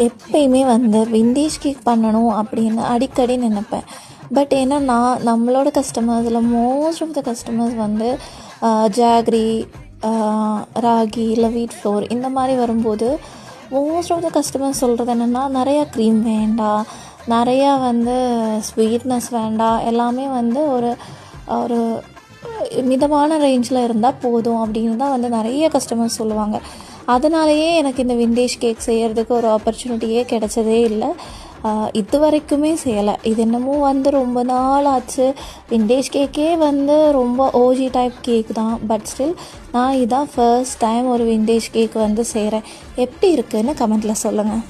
எப்பயுமே வந்து vintage cake பண்ணணும் அப்படின்னு அடிக்கடி நினைப்பேன். பட் ஏன்னா நம்மளோட கஸ்டமர்ஸில் மோஸ்ட் ஆஃப் த கஸ்டமர்ஸ் வந்து ஜாகரி, ராகி இல்லை வீட் ஃப்ளோர் இந்த மாதிரி வரும்போது மோஸ்ட் ஆஃப் த கஸ்டமர்ஸ் சொல்கிறது என்னென்னா நிறையா க்ரீம் வேண்டாம், நிறையா வந்து ஸ்வீட்னஸ் வேண்டாம், எல்லாமே வந்து ஒரு ஒரு மிதமான ரேஞ்சில் இருந்தால் போதும் அப்படின்னு தான் வந்து நிறைய கஸ்டமர்ஸ் சொல்லுவாங்க. அதனாலேயே எனக்கு இந்த விண்டேஜ் கேக் செய்கிறதுக்கு ஒரு ஆப்பர்ச்சுனிட்டியே கிடைச்சதே இல்லை. இது வரைக்குமே செய்யலை. இது என்னமோ வந்து ரொம்ப நாள் ஆச்சு. விண்டேஜ் கேக்கே வந்து ரொம்ப ஓஜி டைப் கேக் தான். பட் ஸ்டில் நான் இதான் ஃபர்ஸ்ட் டைம் ஒரு விண்டேஜ் கேக் வந்து செய்கிறேன். எப்படி இருக்குதுன்னு கமெண்ட்டில் சொல்லுங்கள்.